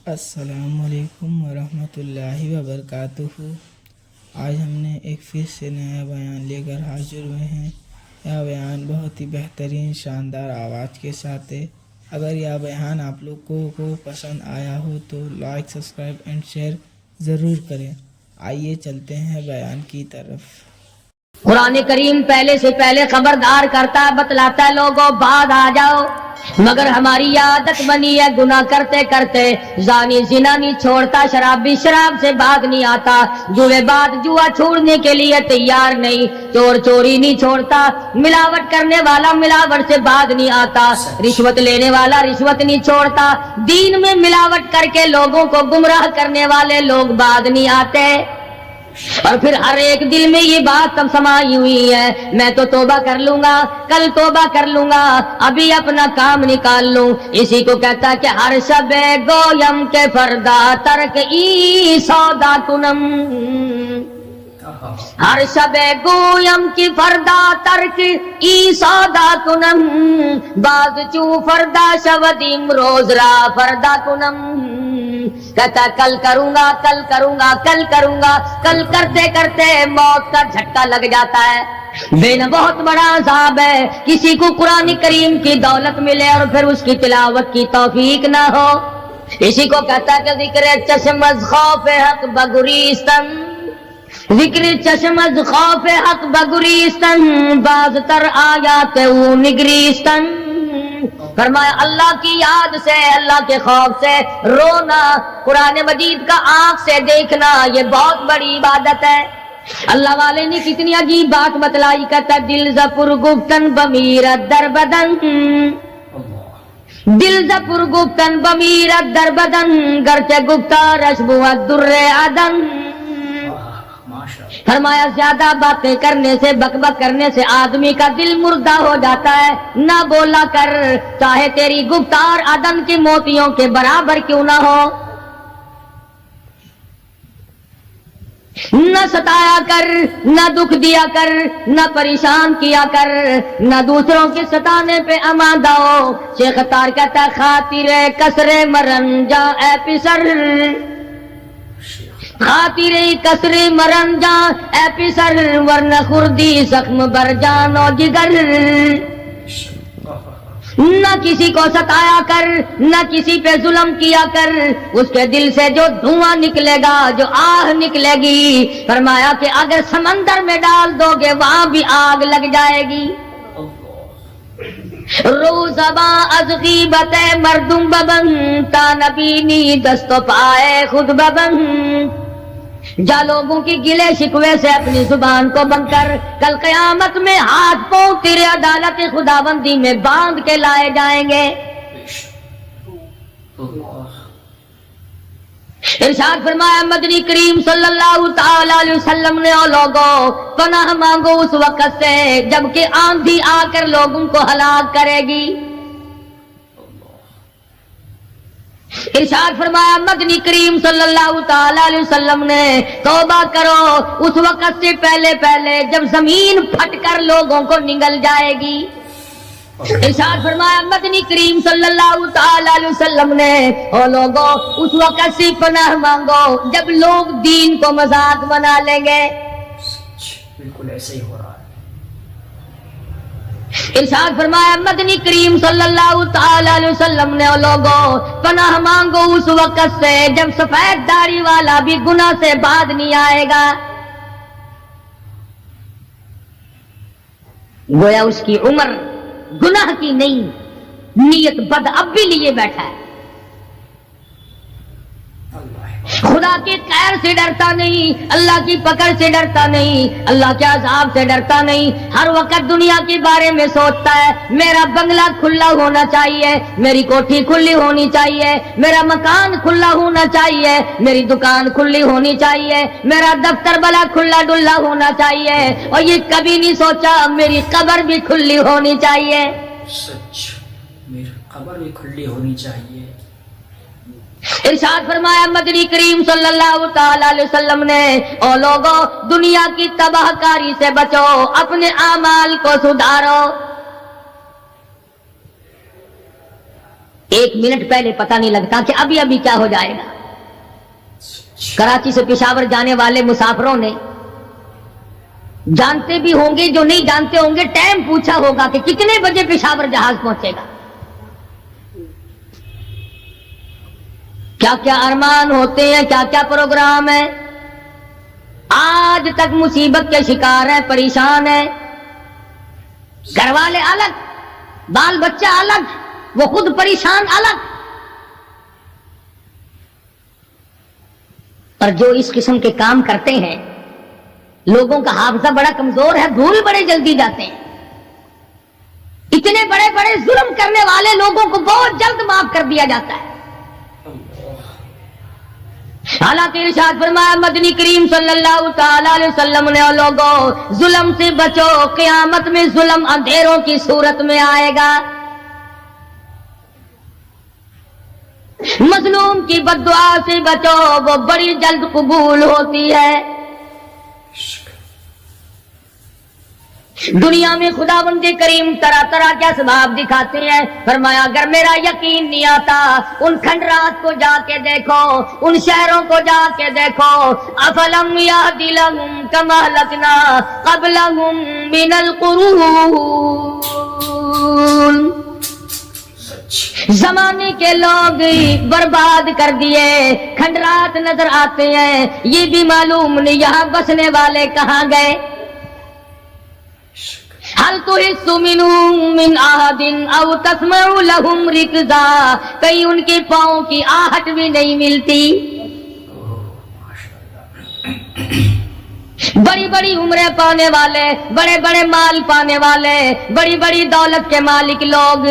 السلام علیکم ورحمۃ اللہ وبرکاتہ۔ آج ہم نے ایک پھر سے نیا بیان لے کر حاضر ہوئے ہیں۔ یہ بیان بہت ہی بہترین شاندار آواز کے ساتھ ہے۔ اگر یہ بیان آپ لوگوں کو پسند آیا ہو تو لائک، سبسکرائب اینڈ شیئر ضرور کریں۔ آئیے چلتے ہیں بیان کی طرف۔ قرآن کریم پہلے سے پہلے خبردار کرتا ہے، بتلاتا ہے لوگوں بعد آ جاؤ، مگر ہماری عادت بنی ہے گناہ کرتے کرتے زانی زنا نہیں چھوڑتا، شرابی شراب سے باز نہیں آتا، جوئے بعد جوا چھوڑنے کے لیے تیار نہیں، چور چوری نہیں چھوڑتا، ملاوٹ کرنے والا ملاوٹ سے باز نہیں آتا، رشوت لینے والا رشوت نہیں چھوڑتا، دین میں ملاوٹ کر کے لوگوں کو گمراہ کرنے والے لوگ باز نہیں آتے۔ اور پھر ہر ایک دل میں یہ بات تب سمائی ہوئی ہے، میں تو توبہ کر لوں گا، کل توبہ کر لوں گا، ابھی اپنا کام نکال لوں۔ اسی کو کہتا ہے کہ ہر شب گویم کے فردا ترک ای سودا کنم، ہر شب گویم کی فردا ترک ای سودا کنم، باز چوں فردا شودیم روز را فردا کنم، کہتا کل کروں گا کل کروں گا کل کروں گا، کل کرتے کرتے موت کا جھٹکا لگ جاتا ہے۔ بین بہت بڑا عذاب ہے کسی کو قرآن کریم کی دولت ملے اور پھر اس کی تلاوت کی توفیق نہ ہو۔ اسی کو کہتا ہے کہ ذکر چشم از خوف حق بگریستن، ذکر چشم از خوف حق بگریستن، باز تر آیات او نگریستن، فرمایا اللہ کی یاد سے، اللہ کے خوف سے رونا، قرآن مجید کا آنکھ سے دیکھنا، یہ بہت بڑی عبادت ہے۔ اللہ والے نے کتنی عجیب بات بتلائی، کہتا دل زپر گفتن بمیرت در بدن، دل زپر گفتن بمیرت در بدن، گرچہ گفتار اشبوت در عدن، فرمایا زیادہ باتیں کرنے سے، بک بک کرنے سے آدمی کا دل مردہ ہو جاتا ہے، نہ بولا کر، چاہے تیری گفتار عدن کے موتیوں کے برابر کیوں نہ ہو، نہ ستایا کر، نہ دکھ دیا کر، نہ پریشان کیا کر، نہ دوسروں کے ستانے پہ آمادہ ہو۔ شیخ تار کہتا خاطر کسر مرن جا اے پسر، خاطر کسر مرن جا اے پسر، ورنہ خردی زخم بر جان و جگر، نہ کسی کو ستایا کر، نہ کسی پہ ظلم کیا کر، اس کے دل سے جو دھواں نکلے گا، جو آہ نکلے گی، فرمایا کہ اگر سمندر میں ڈال دو گے وہاں بھی آگ لگ جائے گی۔ روزباں از غیبت مردم ببن، تا نبینی دست و پائے خود ببن، جا لوگوں کی گلے شکوے سے اپنی زبان کو بند کر، کل قیامت میں ہاتھ پاؤں تیرے عدالت خداوندی میں باندھ کے لائے جائیں گے۔ ارشاد فرمایا مدنی کریم صلی اللہ تعالی علیہ وسلم نے، او لوگوں پناہ مانگو اس وقت سے جبکہ آندھی آ کر لوگوں کو ہلاک کرے گی۔ ارشاد فرمایا مدنی کریم صلی اللہ تعالی علیہ وسلم نے، توبہ کرو اس وقت سے پہلے پہلے جب زمین پھٹ کر لوگوں کو نگل جائے گی۔ ارشاد فرمایا مدنی کریم صلی اللہ تعالی علیہ وسلم نے، او لوگوں اس وقت سے پناہ مانگو جب لوگ دین کو مذاق بنا لیں گے۔ بالکل ایسے ہی ہو رہا ہے۔ ارشاد فرمایا مدنی کریم صلی اللہ تعالی علیہ وسلم نے، او لوگوں پناہ مانگو اس وقت سے جب سفید داڑھی والا بھی گناہ سے باز نہیں آئے گا۔ گویا اس کی عمر گناہ کی نہیں، نیت بد اب بھی لیے بیٹھا ہے، خدا کی قہر سے ڈرتا نہیں، اللہ کی پکڑ سے ڈرتا نہیں، اللہ کے عذاب سے ڈرتا نہیں، ہر وقت دنیا کے بارے میں سوچتا ہے میرا بنگلہ کھلا ہونا چاہیے، میری کوٹھی کھلی ہونی چاہیے، میرا مکان کھلا ہونا چاہیے، میری دکان کھلی ہونی چاہیے، میرا دفتر بلا کھلا ڈلا ہونا چاہیے، اور یہ کبھی نہیں سوچا میری قبر بھی کھلی ہونی چاہیے۔ سچ، میری قبر بھی کھلی ہونی چاہیے۔ ارشاد فرمایا مدنی کریم صلی اللہ تعالی علیہ وسلم نے، او لوگوں دنیا کی تباہ کاری سے بچو، اپنے اعمال کو سدھارو۔ 1 منٹ پہلے پتہ نہیں لگتا کہ ابھی ابھی کیا ہو جائے گا. کراچی سے پشاور جانے والے مسافروں نے جانتے بھی ہوں گے، جو نہیں جانتے ہوں گے، ٹائم پوچھا ہوگا کہ کتنے بجے پشاور جہاز پہنچے گا. کیا کیا ارمان ہوتے ہیں، کیا کیا پروگرام ہے. آج تک مصیبت کے شکار ہیں، پریشان ہیں. گھر والے الگ، بال بچہ الگ، وہ خود پریشان الگ. اور جو اس قسم کے کام کرتے ہیں، لوگوں کا حافظہ بڑا کمزور ہے، بھول بڑے جلدی جاتے ہیں. اتنے بڑے بڑے ظلم کرنے والے لوگوں کو بہت جلد معاف کر دیا جاتا ہے. حالانکہ ارشاد فرمایا مدنی کریم صلی اللہ تعالی علیہ وسلم نے، لوگوں ظلم سے بچو، قیامت میں ظلم اندھیروں کی صورت میں آئے گا. مظلوم کی بددعا سے بچو، وہ بڑی جلد قبول ہوتی ہے. دنیا میں خداوند کریم طرح طرح کے اسباب دکھاتے ہیں. فرمایا اگر میرا یقین نہیں آتا، ان کھنڈرات کو جا کے دیکھو، ان شہروں کو جا کے دیکھو. افلم یہد لہم کما اہلکنا قبلہم من القرون، زمانے کے لوگ برباد کر دیے، کھنڈرات نظر آتے ہیں. یہ بھی معلوم نہیں یہاں بسنے والے کہاں گئے. حل تحس منهم من احد او تسمع لهم رکزا، کہیں ان کے پاؤں کی آہٹ بھی نہیں ملتی. بڑی بڑی عمریں پانے والے، بڑے بڑے مال پانے والے، بڑی بڑی دولت کے مالک لوگ،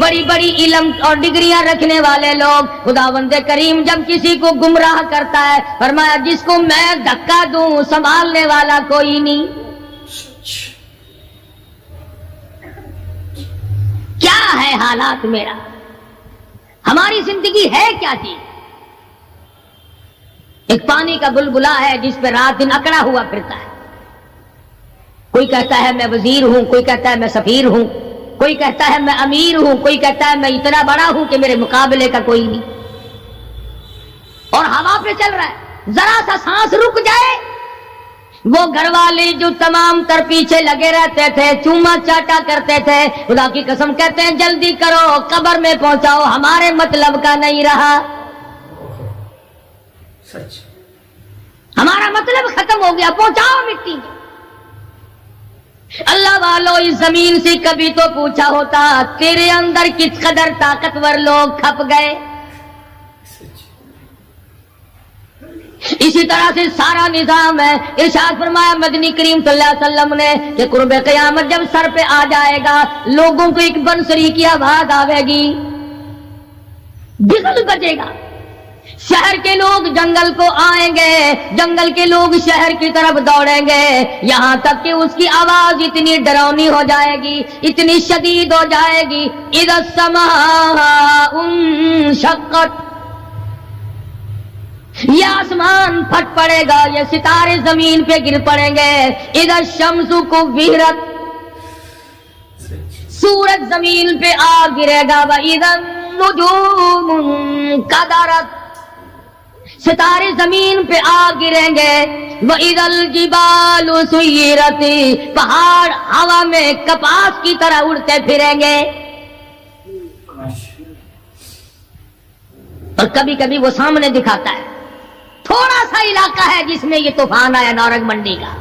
بڑی بڑی علم اور ڈگریاں رکھنے والے لوگ، خداوند کریم جب کسی کو گمراہ کرتا ہے، فرمایا جس کو میں دھکا دوں سنبھالنے والا کوئی نہیں. کیا ہے حالات میرا، ہماری زندگی ہے کیا چیز. ایک پانی کا بلبلا ہے جس پہ رات دن اکڑا ہوا پھرتا ہے. کوئی کہتا ہے میں وزیر ہوں، کوئی کہتا ہے میں سفیر ہوں، کوئی کہتا ہے میں امیر ہوں، کوئی کہتا ہے میں اتنا بڑا ہوں کہ میرے مقابلے کا کوئی نہیں. اور ہوا پہ چل رہا ہے، ذرا سا سانس رک جائے، وہ گھر والے جو تمام تر پیچھے لگے رہتے تھے، چوما چاٹا کرتے تھے، خدا کی قسم کہتے ہیں جلدی کرو قبر میں پہنچاؤ، ہمارے مطلب کا نہیں رہا. سچ، ہمارا مطلب ختم ہو گیا، پہنچاؤ مٹی. اللہ والو اس زمین سے کبھی تو پوچھا ہوتا تیرے اندر کس قدر طاقتور لوگ کھپ گئے. اسی طرح سے سارا نظام ہے. ارشاد فرمایا مدنی کریم صلی اللہ علیہ وسلم نے کہ قرب قیامت جب سر پہ آ جائے گا، لوگوں کو ایک بنسری کی آواز آئے گی، بغل بجے گا. شہر کے لوگ جنگل کو آئیں گے، جنگل کے لوگ شہر کی طرف دوڑیں گے، یہاں تک کہ اس کی آواز اتنی ڈراؤنی ہو جائے گی، اتنی شدید ہو جائے گی. اذا السماء انشقت، یہ آسمان پھٹ پڑے گا، یہ ستارے زمین پہ گر پڑیں گے. اذا الشمس کورت، سورج زمین پہ آ گرے گا. واذا النجوم انکدرت، ستارے زمین پہ آ گریں گے. وَإِذَا الْجِبَالُ سُيِّرَتْ، پہاڑ ہوا میں کپاس کی طرح اڑتے پھریں گے. اور کبھی کبھی وہ سامنے دکھاتا ہے، تھوڑا سا علاقہ ہے جس میں یہ طوفان آیا نورنگ منڈی کا،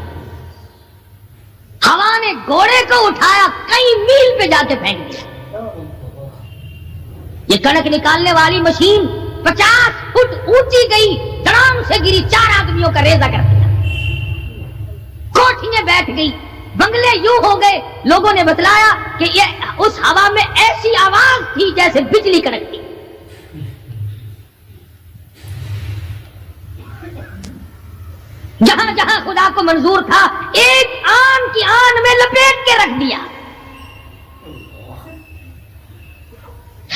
ہوا نے گھوڑے کو اٹھایا کئی میل پہ جا کے پھینک دیا. یہ کڑک نکالنے والی مشین 50 فٹ اونچی گئی، دڑام سے گری، 4 آدمیوں کا ریزہ کر دیا. کوٹھیاں بیٹھ گئی، بنگلے یوں ہو گئے. لوگوں نے بتلایا کہ یہ اس ہوا میں ایسی آواز تھی جیسے بجلی کڑکتی. جہاں جہاں خدا کو منظور تھا ایک آن کی آن میں لپیٹ کے رکھ دیا.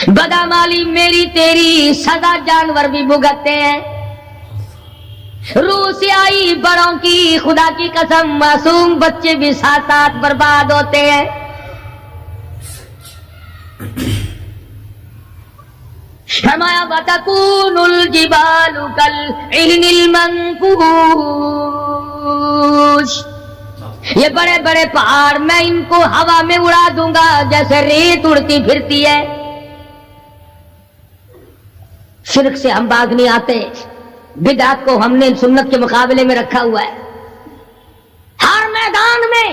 بدامالی میری تیری سزا جانور بھی بھگتتے ہیں. روح سے آئی بڑوں کی خدا کی قسم معصوم بچے بھی ساتھ ساتھ برباد ہوتے ہیں. فرمایا وَتَكُونُ الْجِبَالُ كَالْعِهْنِ الْمَنْفُوشِ، یہ بڑے بڑے پہاڑ میں ان کو ہوا میں اڑا دوں گا جیسے ریت اڑتی پھرتی ہے۔ شرک سے ہم باغ نہیں آتے، بدعت کو ہم نے سنت کے مقابلے میں رکھا ہوا ہے۔ ہر میدان میں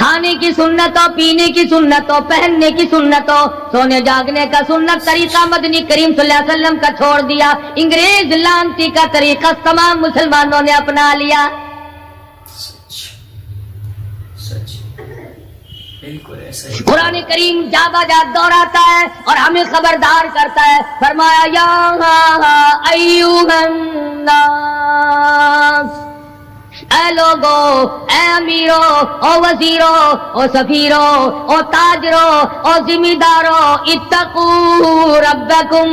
کھانے کی سنت ہو، پینے کی سنت ہو، پہننے کی سنت ہو، سونے جاگنے کا سنت طریقہ مدنی کریم صلی اللہ علیہ وسلم کا چھوڑ دیا، انگریز لانتی کا طریقہ تمام مسلمانوں نے اپنا لیا۔ سچ بالکل ایسا ہی۔ قرآن کریم جا بجا دہراتا ہے اور ہمیں خبردار کرتا ہے، فرمایا یا ایھا الناس، اے لوگو، اے امیرو، او وزیرو، او سفیرو، او تاجرو، او ذمہ دارو، اتقوا ربکم،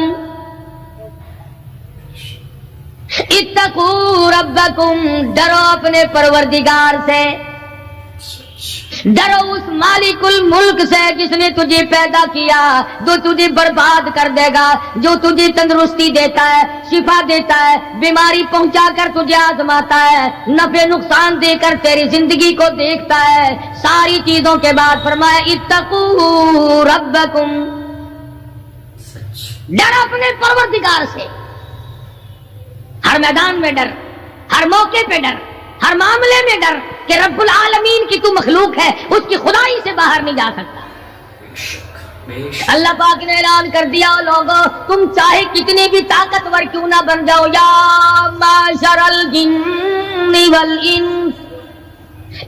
اتقوا ربکم، ڈرو اپنے پروردگار سے، ڈرو اس مالک الملک سے جس نے تجھے پیدا کیا، جو تجھے برباد کر دے گا، جو تجھے تندرستی دیتا ہے، شفا دیتا ہے، بیماری پہنچا کر تجھے آزماتا ہے، نفع نقصان دے کر تیری زندگی کو دیکھتا ہے۔ ساری چیزوں کے بعد فرمایا اتقوا ربکم، ڈر اپنے پروردگار سے، ہر میدان میں ڈر، ہر موقع پہ ڈر، ہر معاملے میں ڈر کہ رب العالمین کی تو مخلوق ہے، اس کی خدائی سے باہر نہیں جا سکتا۔ اللہ پاک نے اعلان کر دیا، لوگوں تم چاہے کتنے بھی طاقتور کیوں نہ بن جاؤ، یا معشر الجن والانس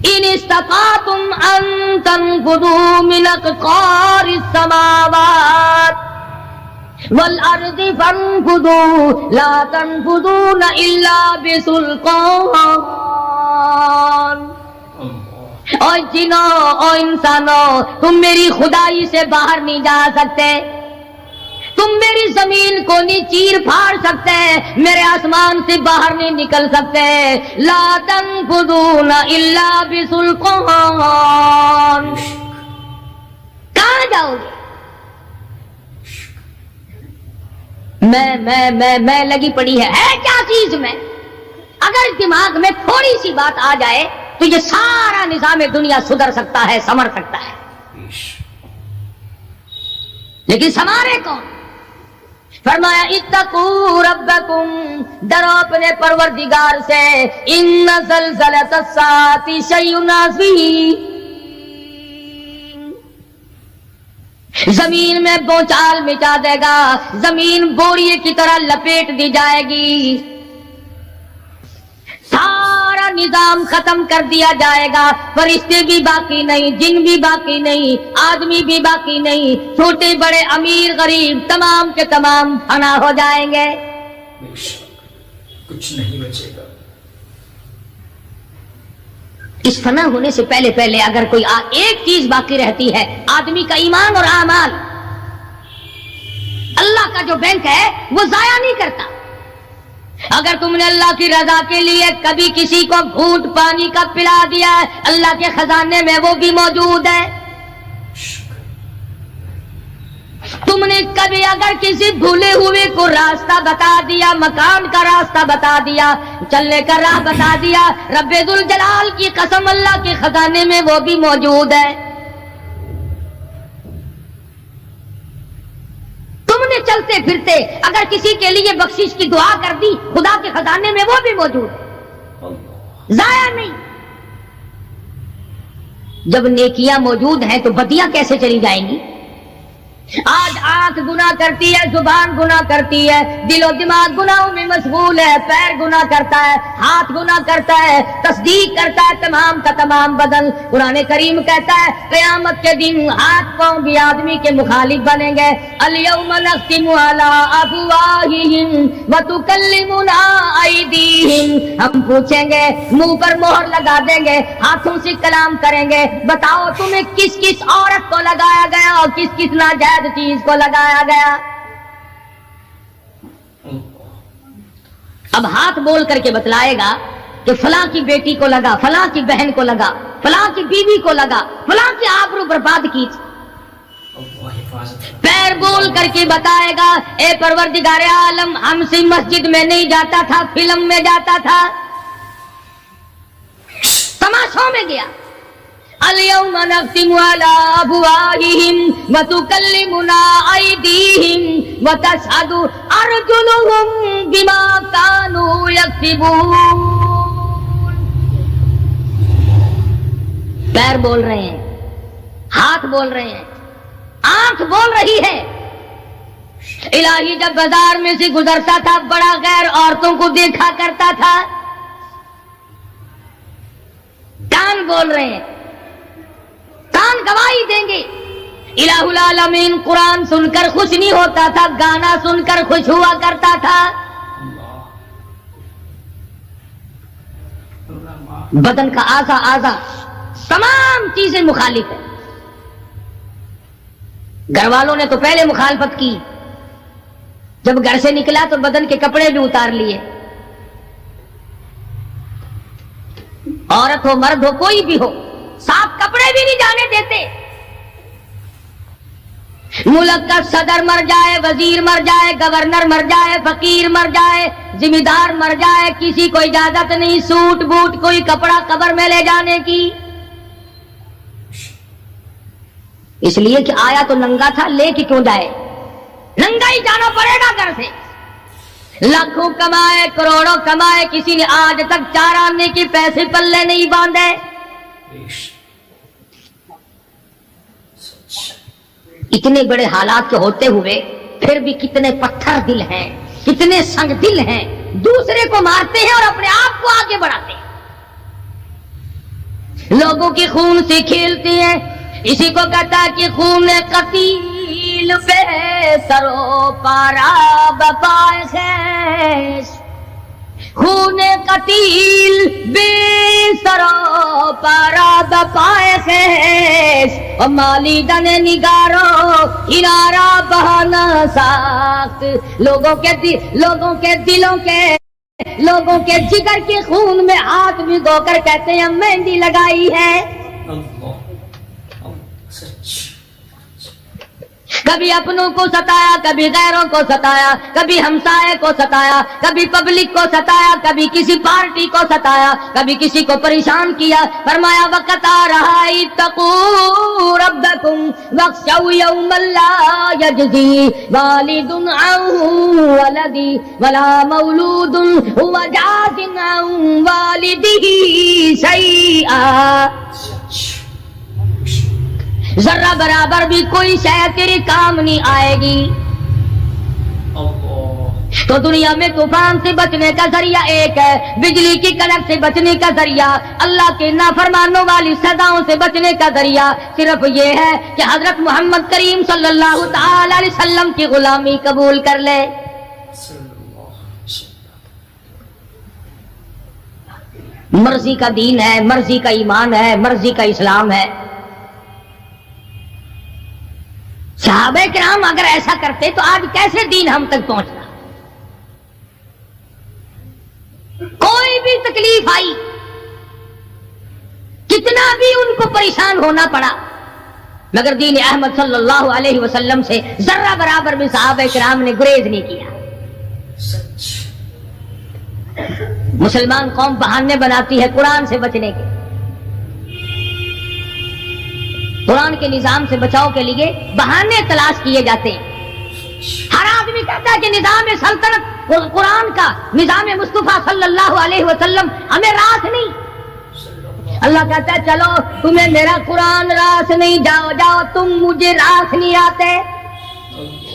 ان استطعتم ان تنفذوا من اقطار السماوات والارض فانفذوا لا تنفذون الا بسلطان۔ اور جنوں اور انسانوں، تم میری خدائی سے باہر نہیں جا سکتے، تم میری زمین کو نہیں چیر پھاڑ سکتے، میرے آسمان سے باہر نہیں نکل سکتے۔ لا تنفذون الا بسلطان، کہاں جاؤ گے؟ میں لگی پڑی ہے کیا چیز میں؟ اگر دماغ میں تھوڑی سی بات آ جائے تو یہ سارا نظام دنیا سدھر سکتا ہے، سنور سکتا ہے، لیکن سنوارے کون؟ فرمایا اتقوا ربکم، ڈرو اپنے پروردگار سے، ان زلزلۃ الساعۃ شیء عظیم، زمین میں بونچال مچا دے گا، زمین بوریے کی طرح لپیٹ دی جائے گی، سارا نظام ختم کر دیا جائے گا، فرشتے بھی باقی نہیں، جن بھی باقی نہیں، آدمی بھی باقی نہیں، چھوٹے بڑے امیر غریب تمام کے تمام فنا ہو جائیں گے، کچھ نہیں بچے گا۔ اس فنا ہونے سے پہلے پہلے اگر کوئی ایک چیز باقی رہتی ہے، آدمی کا ایمان اور اعمال، اللہ کا جو بینک ہے وہ ضائع نہیں کرتا۔ اگر تم نے اللہ کی رضا کے لیے کبھی کسی کو گھونٹ پانی کا پلا دیا ہے، اللہ کے خزانے میں وہ بھی موجود ہے۔ تم نے کبھی اگر کسی بھولے ہوئے کو راستہ بتا دیا، مکان کا راستہ بتا دیا، چلنے کا راہ بتا دیا، رب ذوالجلال کی قسم اللہ کے خزانے میں وہ بھی موجود ہے۔ تم نے چلتے پھرتے اگر کسی کے لیے بخشش کی دعا کر دی، خدا کے خزانے میں وہ بھی موجود ہے، ضائع نہیں۔ جب نیکیاں موجود ہیں تو بدیاں کیسے چلی جائیں گی؟ آج آنکھ گناہ کرتی ہے، زبان گناہ کرتی ہے، دل و دماغ گناہوں میں مشغول ہے، پیر گناہ کرتا ہے، ہاتھ گناہ کرتا ہے، تصدیق کرتا ہے تمام کا تمام بدن۔ قرآن کریم کہتا ہے قیامت کے دن ہاتھ پاؤں بھی آدمی کے مخالف بنیں گے۔ الیوم نختم علی افواہہم وتکلمنا ایدیہم، ہم پوچھیں گے، منہ پر مہر لگا دیں گے، ہاتھوں سے کلام کریں گے، بتاؤ تمہیں کس کس عورت کو لگایا گیا اور کس کس ناجائز چیز کو لگایا گیا؟ اب ہاتھ بول کر کے بتلائے گا کہ فلاں کی بیٹی کو لگا، فلاں کی بہن کو لگا، فلاں کی بیوی کو لگا، فلاں کی آبرو برباد کی۔ پیر پھر بول کر کے بتائے گا اے پروردگار عالم ہم سے مسجد میں نہیں جاتا تھا، فلم میں جاتا تھا، تماشوں میں گیا. اليوم نختم على افواههم وتكلمنا ايديهم وتشهد ارجلهم بما كانوا يكسبون. پیر بول رہے ہیں، ہاتھ بول رہے ہیں، آنکھ بول رہی ہے. الہی جب بازار میں سے گزرتا تھا بڑا غیر عورتوں کو دیکھا کرتا تھا. کان بول رہے ہیں، کان گواہی دیں گے. الہ العالمین قرآن سن کر خوش نہیں ہوتا تھا، گانا سن کر خوش ہوا کرتا تھا. بدن کا اعضا تمام چیزیں مخالف ہیں. گھر والوں نے تو پہلے مخالفت کی، جب گھر سے نکلا تو بدن کے کپڑے بھی اتار لیے. عورت ہو مرد ہو کوئی بھی ہو صاف کپڑے بھی نہیں جانے دیتے. ملک کا صدر مر جائے، وزیر مر جائے، گورنر مر جائے، فقیر مر جائے، ذمہ دار مر جائے، کسی کو اجازت نہیں سوٹ بوٹ کوئی کپڑا قبر میں لے جانے کی. اس لیے کہ آیا تو ننگا تھا، لے کے کیوں جائے؟ ننگا ہی جانا پڑے گا گھر سے. لاکھوں کمائے کروڑوں کمائے، کسی نے آج تک 4 آنے کے پیسے پلے نہیں باندھے. اتنے بڑے حالات کے ہوتے ہوئے پھر بھی کتنے پتھر دل ہیں، کتنے سنگ دل ہیں، دوسرے کو مارتے ہیں اور اپنے آپ کو آگے بڑھاتے ہیں. لوگوں کے خون سے کھیلتے ہیں. اسی کو کہتا ہے کہ خون قتیل بے سرو پارا بپائے خیش. خون قتیل بے سرو پارا بپائے خیش، اور مالی دن نگارو کنارا بہانا ساخت. لوگوں کے دلوں کے لوگوں کے جگر کے خون میں ہاتھ بھگو کر کہتے ہیں مہندی لگائی ہے. کبھی اپنوں کو ستایا، کبھی غیروں کو ستایا، کبھی ہمسائے کو ستایا، کبھی پبلک کو ستایا، کبھی کسی پارٹی کو ستایا، کبھی کسی کو پریشان کیا. فرمایا وقت آ رہا ہے اتقوا ربکم واخشوا یوما لا یجزی والد عن ولدی ولا مولود هو جاز عن والدہ شیئا. ذرہ برابر بھی کوئی شے تیرے کام نہیں آئے گی. تو دنیا میں طوفان سے بچنے کا ذریعہ ایک ہے، بجلی کی کڑک سے بچنے کا ذریعہ، اللہ کے نافرمانوں والی سزاؤں سے بچنے کا ذریعہ صرف یہ ہے کہ حضرت محمد کریم صلی اللہ تعالی علیہ وسلم کی غلامی قبول کر لے. مرضی کا دین ہے، مرضی کا ایمان ہے، مرضی کا اسلام ہے. صحابہ کرام اگر ایسا کرتے تو آج کیسے دین ہم تک پہنچتا؟ کوئی بھی تکلیف آئی، کتنا بھی ان کو پریشان ہونا پڑا، مگر دین احمد صلی اللہ علیہ وسلم سے ذرہ برابر بھی صحابہ کرام نے گریز نہیں کیا. مسلمان قوم بہانے بناتی ہے قرآن سے بچنے کے. قرآن کے نظام سے بچاؤ کے لیے بہانے تلاش کیے جاتے ہیں. ہر آدمی کہتا ہے کہ نظام سلطنت قرآن کا، نظام مصطفیٰ صلی اللہ علیہ وسلم ہمیں راس نہیں. اللہ کہتا ہے چلو تمہیں میرا قرآن راس نہیں، جاؤ جاؤ تم مجھے راس نہیں آتے.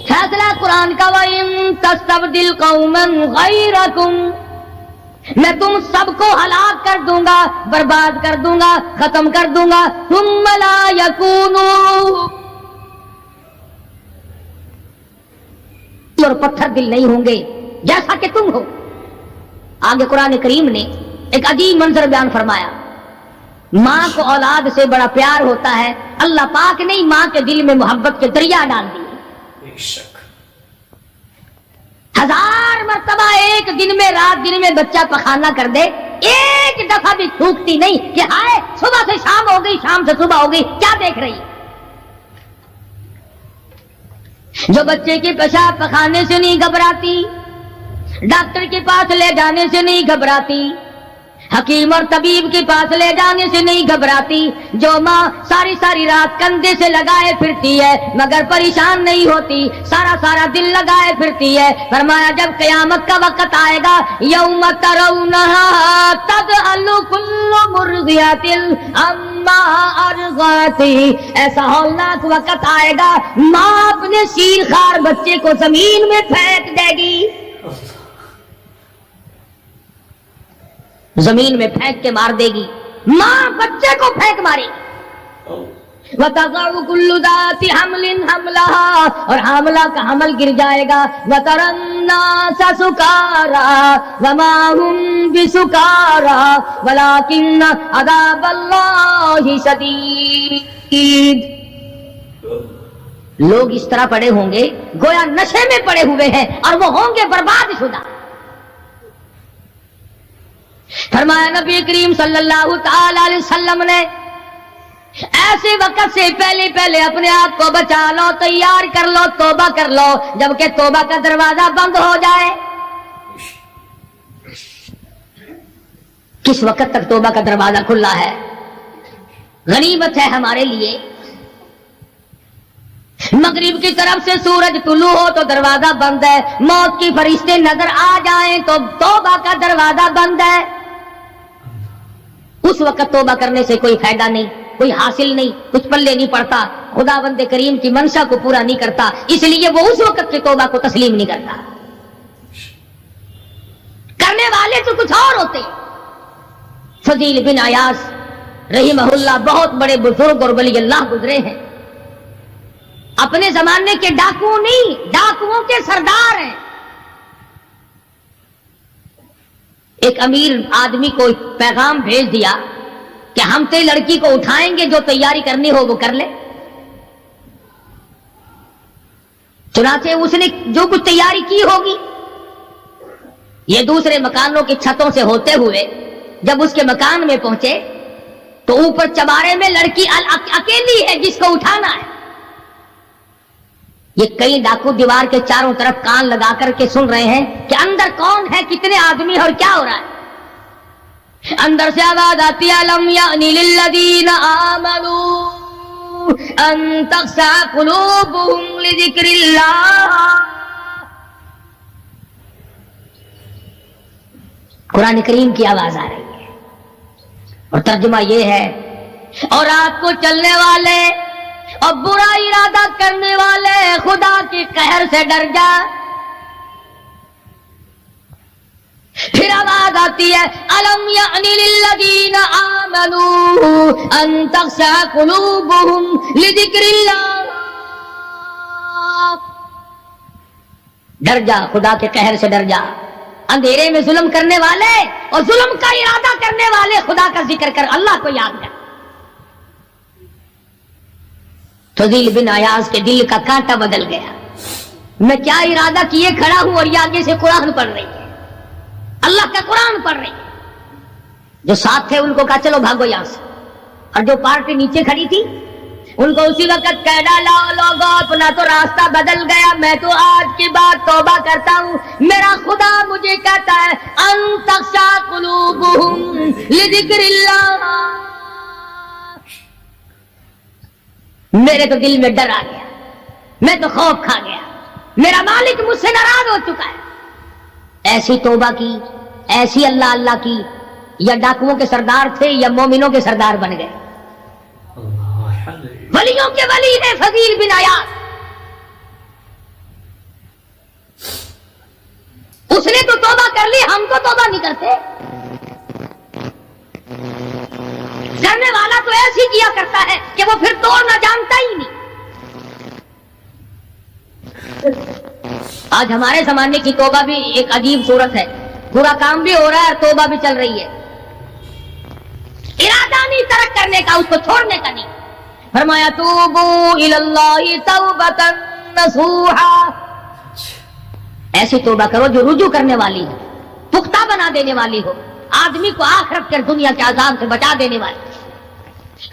فیصلہ قرآن کا وَإِن تَسْتَبْدِلْ قَوْمًا غَيْرَكُمْ، میں تم سب کو ہلاک کر دوں گا، برباد کر دوں گا، ختم کر دوں گا. ثم لا یکونوا، اور پتھر دل نہیں ہوں گے جیسا کہ تم ہو. آگے قرآن کریم نے ایک عجیب منظر بیان فرمایا. ماں کو اولاد سے بڑا پیار ہوتا ہے، اللہ پاک نے ماں کے دل میں محبت کے دریا ڈال دیے. 1000 مرتبہ ایک دن میں رات دن میں بچہ پخانہ کر دے، ایک دفعہ بھی تھوکتی نہیں کہ ہائے صبح سے شام ہو گئی، شام سے صبح ہو گئی، کیا دیکھ رہی. جو بچے کے پیشاب پخانے سے نہیں گھبراتی، ڈاکٹر کے پاس لے جانے سے نہیں گھبراتی، حکیم اور طبیب کے پاس لے جانے سے نہیں گھبراتی، جو ماں ساری ساری رات کندھے سے لگائے پھرتی ہے مگر پریشان نہیں ہوتی، سارا سارا دل لگائے پھرتی ہے، فرمایا جب قیامت کا وقت آئے گا یوم ترونہا تذہل کل مرضعۃ عما ارضعت، ایسا ہولناک وقت آئے گا ماں اپنے شیر خوار بچے کو زمین میں پھینک دے گی، زمین میں پھینک کے مار دے گی، ماں بچے کو پھینک مارے گی، وَتَضَعُ كُلُّ ذَاتِ حَمْلٍ حَمْلَهَا، اور حاملہ کا حمل گر جائے گا، وَتَرَى النَّاسَ سُكَارَىٰ وَمَا هُمْ بِسُكَارَىٰ وَلَٰكِنَّ عَذَابَ اللَّهِ شَدِيدٌ، لوگ اس طرح پڑے ہوں گے گویا نشے میں پڑے ہوئے ہیں اور وہ ہوں گے برباد شدہ۔ فرمایا نبی کریم صلی اللہ تعالی علیہ وسلم نے ایسے وقت سے پہلے پہلے اپنے آپ کو بچا لو، تیار کر لو، توبہ کر لو، جبکہ توبہ کا دروازہ بند ہو جائے۔ کس وقت تک توبہ کا دروازہ کھلا ہے؟ غنیمت ہے ہمارے لیے۔ مغرب کی طرف سے سورج طلوع ہو تو دروازہ بند ہے، موت کی فرشتے نظر آ جائیں تو توبہ کا دروازہ بند ہے۔ اس وقت توبہ کرنے سے کوئی فائدہ نہیں، کوئی حاصل نہیں، کچھ پلے نہیں پڑتا، خدا بند کریم کی منشا کو پورا نہیں کرتا، اس لیے وہ اس وقت کی توبہ کو تسلیم نہیں کرتا۔ کرنے والے تو کچھ اور ہوتے۔ فضیل بن عیاض رحمہ اللہ بہت بڑے بزرگ اور ولی اللہ گزرے ہیں، اپنے زمانے کے ڈاکو نہیں، ڈاکوؤں کے سردار ہیں۔ ایک امیر آدمی کو پیغام بھیج دیا کہ ہم تے لڑکی کو اٹھائیں گے، جو تیاری کرنی ہو وہ کر لے۔ چنانچہ اس نے جو کچھ تیاری کی ہوگی، یہ دوسرے مکانوں کی چھتوں سے ہوتے ہوئے جب اس کے مکان میں پہنچے تو اوپر چبارے میں لڑکی اکیلی ہے جس کو اٹھانا ہے۔ یہ کئی ڈاکو دیوار کے چاروں طرف کان لگا کر کے سن رہے ہیں کہ اندر کون ہے، کتنے آدمی اور کیا ہو رہا ہے۔ اندر سے آواز آتی ہے الم یعنی للذین آمنوا ان تخشع قلوبهم لذکر اللہ۔ قرآن کریم کی آواز آ رہی ہے اور ترجمہ یہ ہے، اور رات کو چلنے والے اور برا ارادہ کرنے والے خدا کے قہر سے ڈر جا۔ پھر آواز آتی ہے الم یعنی للذین آمنوا ان تخشع قلوبهم لذکر اللہ۔ ڈر جا، خدا کے قہر سے ڈر جا۔ اندھیرے میں ظلم کرنے والے اور ظلم کا ارادہ کرنے والے خدا کا ذکر کر، اللہ کو یاد کر۔ فضیل بن عیاض کے دل کا کانٹا بدل گیا، میں کیا ارادہ کیے کھڑا ہوں اور یہ آگے سے قرآن پڑھ رہی ہے، اللہ کا قرآن پڑھ رہی ہے۔ جو ساتھ تھے ان کو کہا چلو بھاگو یہاں سے، اور جو پارٹی نیچے کھڑی تھی ان کو اسی وقت کہہ ڈالا لوگوں اپنا تو راستہ بدل گیا، میں تو آج کے بعد توبہ کرتا ہوں، میرا خدا مجھے کہتا ہے ان تخشع قلوبهم لذکر اللہ۔ میرے تو دل میں ڈر آ گیا، میں تو خوف کھا گیا، میرا مالک مجھ سے ناراض ہو چکا ہے۔ ایسی توبہ کی، ایسی اللہ اللہ کی، یا ڈاکوؤں کے سردار تھے یا مومنوں کے سردار بن گئے۔ ولیوں کے ولی ہے فضیل بن عیاض، اس نے تو توبہ کر لی، ہم تو توبہ نہیں کرتے۔ کرنے والا تو ایسی کیا کرتا ہے کہ وہ پھر توڑنا جانتا ہی نہیں۔ آج ہمارے زمانے کی توبہ بھی ایک عجیب صورت ہے، برا کام بھی ہو رہا ہے اور توبہ بھی چل رہی ہے۔ ارادہ نہیں ترک کرنے کا، اس کو چھوڑنے کا نہیں۔ فرمایا توبو الی اللہ توبۃ نصوحا، ایسی توبہ کرو جو رجوع کرنے والی ہو، پختہ بنا دینے والی ہو، آدمی کو آخرت کر دنیا کے عذاب سے بچا دینے والی۔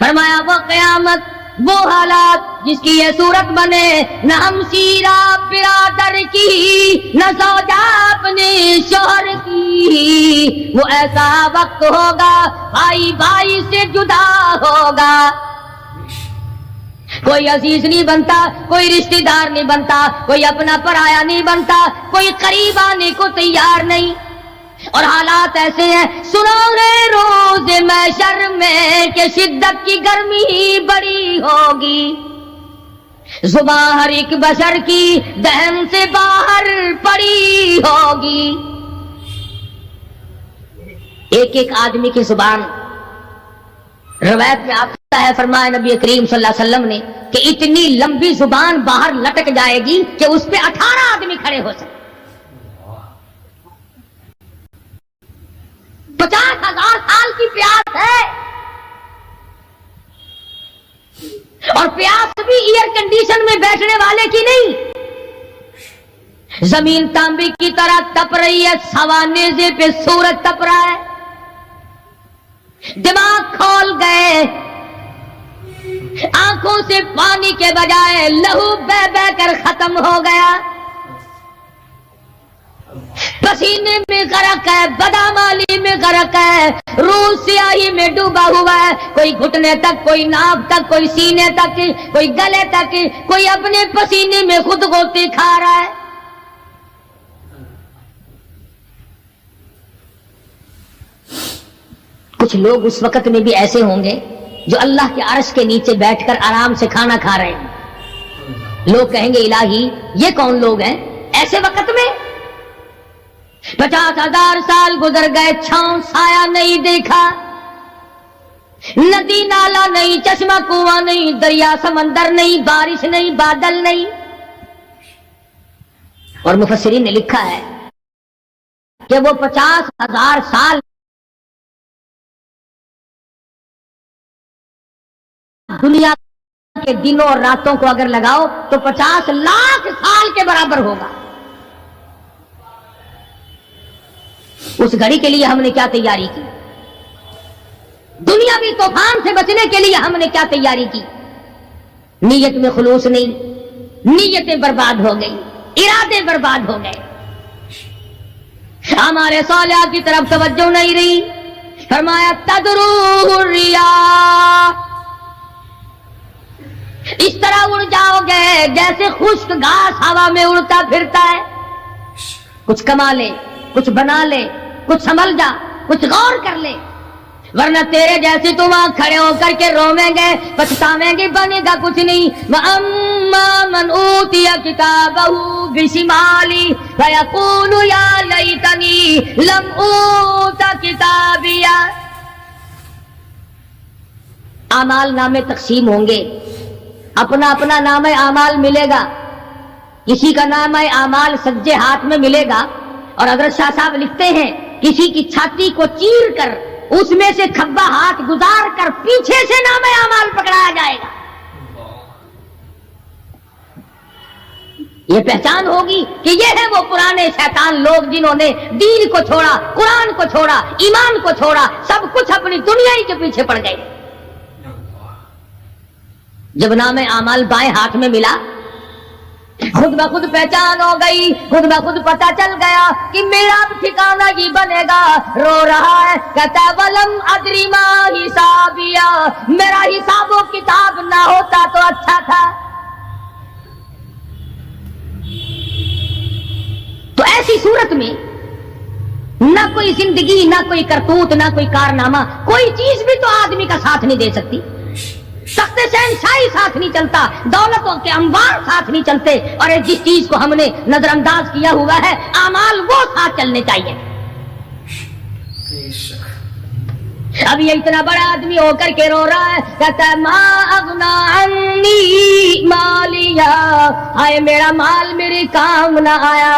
فرمایا وہ قیامت وہ حالات جس کی یہ صورت بنے، نہ ہم سیرا برادر کی، نہ سودا اپنے شوہر کی، وہ ایسا وقت ہوگا بھائی بھائی سے جدا ہوگا، کوئی عزیز نہیں بنتا، کوئی رشتہ دار نہیں بنتا، کوئی اپنا پرایا نہیں بنتا، کوئی قریب آنے کو تیار نہیں، اور حالات ایسے ہیں سنو گے روز محشر میں کہ شدت کی گرمی بڑی ہوگی، زباں ہر ایک بشر کی دہن سے باہر پڑی ہوگی، ایک ایک آدمی کی زبان، روایت میں آتا ہے فرمایا نبی کریم صلی اللہ علیہ وسلم نے کہ اتنی لمبی زبان باہر لٹک جائے گی کہ اس پہ 18 آدمی کھڑے ہو سکتے، 50,000 سال کی پیاس ہے، اور پیاس بھی ایئر کنڈیشن میں بیٹھنے والے کی نہیں، زمین تانبے کی طرح تپ رہی ہے، سوانیزے پہ سورج تپ رہا ہے، دماغ کھول گئے، آنکھوں سے پانی کے بجائے لہو بہ بہ کر ختم ہو گیا، پسینے میں غرق ہے، بدامالی میں غرق ہے، روح سیاہی میں ڈوبا ہوا ہے، کوئی گھٹنے تک، کوئی ناک تک، کوئی سینے تک، کوئی گلے تک، کوئی اپنے پسینے میں خود غوطے کھا رہا ہے، کچھ لوگ اس وقت میں بھی ایسے ہوں گے جو اللہ کے عرش کے نیچے بیٹھ کر آرام سے کھانا کھا رہے ہیں، لوگ کہیں گے الہی یہ کون لوگ ہیں ایسے وقت میں، 50,000 سال گزر گئے، چھاؤں سایہ نہیں دیکھا، ندی نالا نہیں، چشمہ کنواں نہیں، دریا سمندر نہیں، بارش نہیں، بادل نہیں، اور مفسرین نے لکھا ہے کہ وہ 50,000 سال دنیا کے دنوں اور راتوں کو اگر لگاؤ تو 50 لاکھ سال کے برابر ہوگا، اس گھڑی کے لیے ہم نے کیا تیاری کی، دنیاوی طوفان سے بچنے کے لیے ہم نے کیا تیاری کی، نیت میں خلوص نہیں، نیتیں برباد ہو گئی، ارادے برباد ہو گئے، ہمارے صالحات کی طرف توجہ نہیں رہی، فرمایا تدروح الریاح، اس طرح اڑ جاؤ گے جیسے خشک گھاس ہوا میں اڑتا پھرتا ہے، کچھ کما لے، کچھ بنا لے، کچھ سنبھل جا، کچھ غور کر لے، ورنہ تیرے جیسے تو وہاں کھڑے ہو کر کے رویں گے، پچھتاویں گے، بنے گا کچھ نہیں، وَأَمَّا مَنْ أُوتِيَ كِتَابَهُ بِشِمَالِهِ فَيَقُولُ يَا لَيْتَنِي لَمْ أُوتَ كِتَابِيَهْ، اعمال نامے تقسیم ہوں گے، اپنا اپنا نام اعمال ملے گا، کسی کا نام اعمال سجے ہاتھ میں ملے گا، اور حضرت شاہ صاحب لکھتے ہیں کسی کی چھاتی کو چیر کر اس میں سے کھبا ہاتھ گزار کر پیچھے سے نام اعمال پکڑایا جائے گا، یہ پہچان ہوگی کہ یہ ہے وہ پرانے شیطان لوگ جنہوں نے دین کو چھوڑا، قرآن کو چھوڑا، ایمان کو چھوڑا، سب کچھ اپنی دنیا ہی کے پیچھے پڑ گئے، جب نام اعمال بائیں ہاتھ میں ملا خود بخود پہچان ہو گئی، خود بخود پتہ چل گیا کہ میرا ٹھکانہ ہی بنے گا، رو رہا ہے کہتا ہے وَلَمْ أَدْرِ مَا حِسَابِيَا، میرا حساب و کتاب نہ ہوتا تو اچھا تھا، تو ایسی صورت میں نہ کوئی زندگی، نہ کوئی کرتوت، نہ کوئی کارنامہ، کوئی چیز بھی تو آدمی کا ساتھ نہیں دے سکتی، تخت شہنشاہی ساتھ نہیں چلتا، دولتوں کے انبار ساتھ نہیں چلتے، اور جس چیز کو ہم نے نظر انداز کیا ہوا ہے اعمال وہ ساتھ چلنے چاہیے، اب یہ اتنا بڑا آدمی ہو کر کے رو رہا ہے، کہتا ہے ما اغنا عنی مالیا، ہائے میرا مال میرے کام نہ آیا،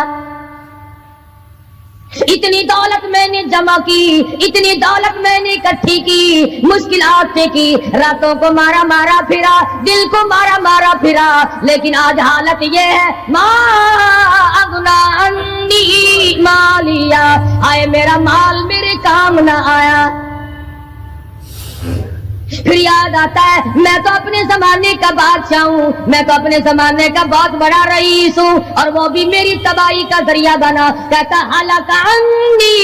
اتنی دولت میں نے جمع کی، اتنی دولت میں نے اکٹھی کی، مشکلات سے کی، راتوں کو مارا مارا پھرا، دل کو مارا مارا پھرا، لیکن آج حالت یہ ہے ما اغنا عنی مالیا، ہائے میرا مال میرے کام نہ آیا، پھر یاد آتا ہے میں تو اپنے زمانے کا بادشاہ ہوں، میں تو اپنے زمانے کا بہت بڑا رئیس ہوں، اور وہ بھی میری تباہی کا ذریعہ بنا۔ کہتا ہلاک عنی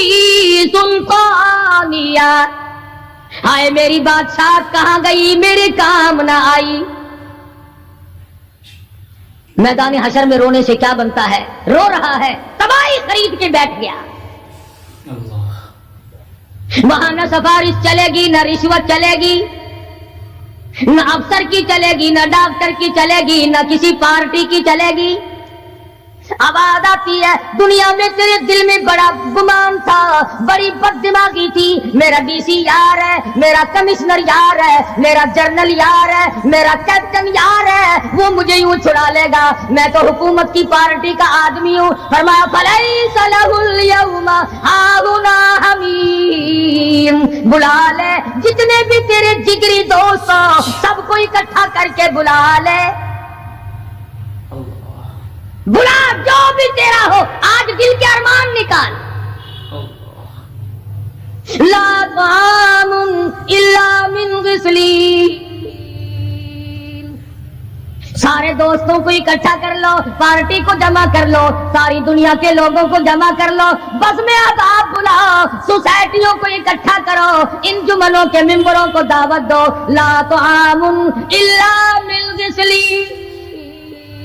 سلطانیہ، ہائے میری بادشاہت کہاں گئی، میرے کام نہ آئی۔ میدان حشر میں رونے سے کیا بنتا ہے، رو رہا ہے، تباہی خرید کے بیٹھ گیا۔ اللہ وہاں نہ سفارش چلے گی، نہ رشوت چلے گی، نہ افسر کی چلے گی، نہ ڈاکٹر کی چلے گی، نہ کسی پارٹی کی چلے گی۔ آواز آتی ہے دنیا میں تیرے دل میں بڑا گمان تھا، بڑی بد دماغی تھی، میرا ڈی سی یار ہے، میرا کمشنر یار ہے، میرا جنرل یار ہے، میرا کیپٹن یار ہے، وہ مجھے یوں چھڑا لے گا، میں تو حکومت کی پارٹی کا آدمی ہوں۔ فرمایا فلیس لہ اليوم ہاہنا حمیم، بلا لے جتنے بھی تیرے جگری دوست ہو سب کو اکٹھا کر کے بلا لے، بلا جو بھی تیرا ہو، آج دل کے ارمان نکال۔ لا طعام الا من غسلین، سارے دوستوں کو اکٹھا کر لو، پارٹی کو جمع کر لو، ساری دنیا کے لوگوں کو جمع کر لو، بس میں اب آپ بلاؤ، سوسائٹیوں کو اکٹھا کرو، انجمنوں کے ممبروں کو دعوت دو۔ لا طعام الا من غسلین،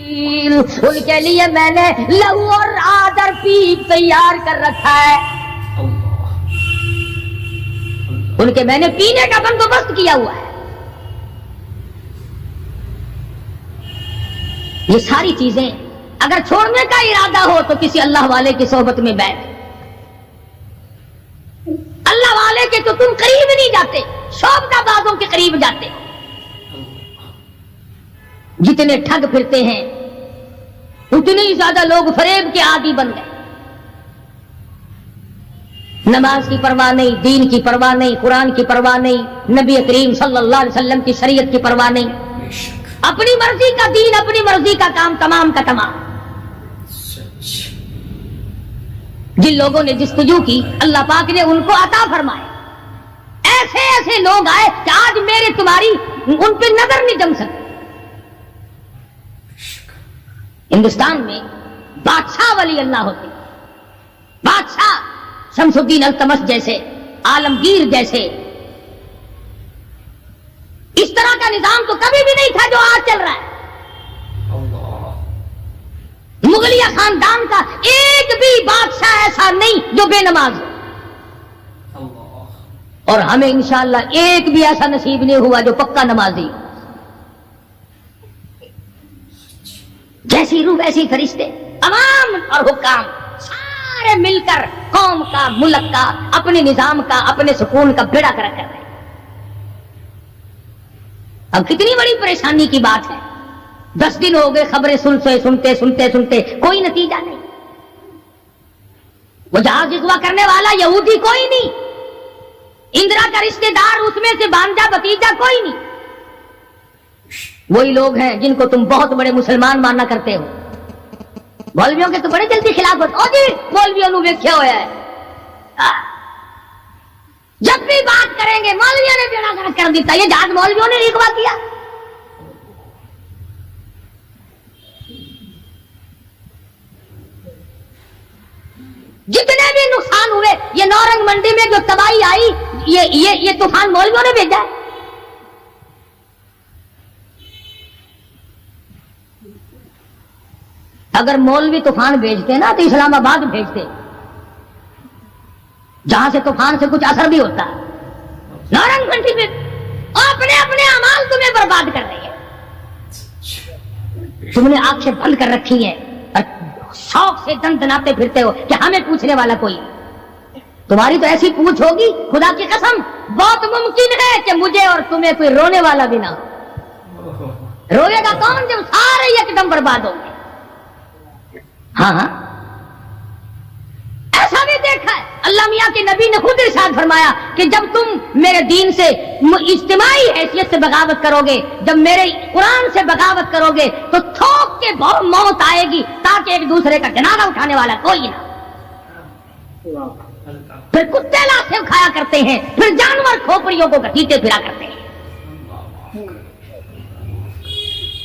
ان کے لیے میں نے لہو اور آدر پیپ تیار کر رکھا ہے، ان کے میں نے پینے کا بندوبست کیا ہوا ہے۔ یہ ساری چیزیں اگر چھوڑنے کا ارادہ ہو تو کسی اللہ والے کی صحبت میں بیٹھ، اللہ والے کے تو تم قریب نہیں جاتے، شوبدہ بازوں کے قریب جاتے ہو۔ جتنے ٹھگ پھرتے ہیں اتنے ہی زیادہ لوگ فریب کے عادی بن گئے، نماز کی پرواہ نہیں، دین کی پرواہ نہیں، قرآن کی پرواہ نہیں، نبی کریم صلی اللہ علیہ وسلم کی شریعت کی پرواہ نہیں، اپنی مرضی کا دین، اپنی مرضی کا کام، تمام کا تمام۔ جن لوگوں نے جستجو کی اللہ پاک نے ان کو عطا فرمائے، ایسے ایسے لوگ آئے کہ آج میرے تمہاری ان پہ نظر نہیں جم سکتی۔ ہندوستان میں بادشاہ ولی اللہ ہوتے، بادشاہ شمس الدین التمش جیسے، عالمگیر جیسے، اس طرح کا نظام تو کبھی بھی نہیں تھا جو آج چل رہا ہے۔ مغلیہ خاندان کا ایک بھی بادشاہ ایسا نہیں جو بے نماز ہو، اور ہمیں انشاءاللہ ایک بھی ایسا نصیب نہیں ہوا جو پکا نمازی ہو۔ جیسی روح ویسی فرشتے، عوام اور حکام سارے مل کر قوم کا، ملک کا، اپنے نظام کا، اپنے سکون کا بیڑا کر رہے ہیں۔ اب کتنی بڑی پریشانی کی بات ہے، 10 دن ہو گئے خبریں سنتے کوئی نتیجہ نہیں۔ وہ جہاز اغوا کرنے والا یہودی کوئی نہیں، اندرا کا رشتے دار اس میں سے بانجا بتیجا کوئی نہیں، وہی لوگ ہیں جن کو تم بہت بڑے مسلمان ماننا کرتے ہو۔ مولویوں کے تو بڑے جلدی خلاف ہوتے، او جی مولویوں نے ویکھیا ہوا ہے، جب بھی بات کریں گے مولویوں نے بیڑا گرک کر دیتا، یہ جہاز مولویوں نے اغوا کیا۔ جتنے بھی نقصان ہوئے، یہ نورنگ منڈی میں جو تباہی آئی، یہ طوفان مولویوں نے بھیجا ہے۔ اگر مولوی طوفان بھیجتے نا تو اسلام آباد بھیجتے، جہاں سے طوفان سے کچھ اثر بھی ہوتا ہے۔ نورنگ منڈی میں اپنے اعمال تمہیں برباد کر رہی ہے، تم نے آنکھیں بند کر رکھی ہیں اور شوق سے دن دناتے پھرتے ہو کہ ہمیں پوچھنے والا کوئی، تمہاری تو ایسی پوچھ ہوگی خدا کی قسم بہت ممکن ہے کہ مجھے اور تمہیں کوئی رونے والا بھی نہ ہو۔ روئے گا کون جب سارے ایک دم برباد ہوں گے؟ ہاں ایسا بھی دیکھا ہے، اللہ میاں کے نبی نے خود ارشاد فرمایا کہ جب تم میرے دین سے اجتماعی حیثیت سے بغاوت کرو گے، جب میرے قرآن سے بغاوت کرو گے تو تھوک کے موت آئے گی تاکہ ایک دوسرے کا جنازہ اٹھانے والا کوئی نہ۔ پھر کتے لاشیں کھایا کرتے ہیں، پھر جانور کھوپڑیوں کو گھسیٹے پھرا کرتے ہیں۔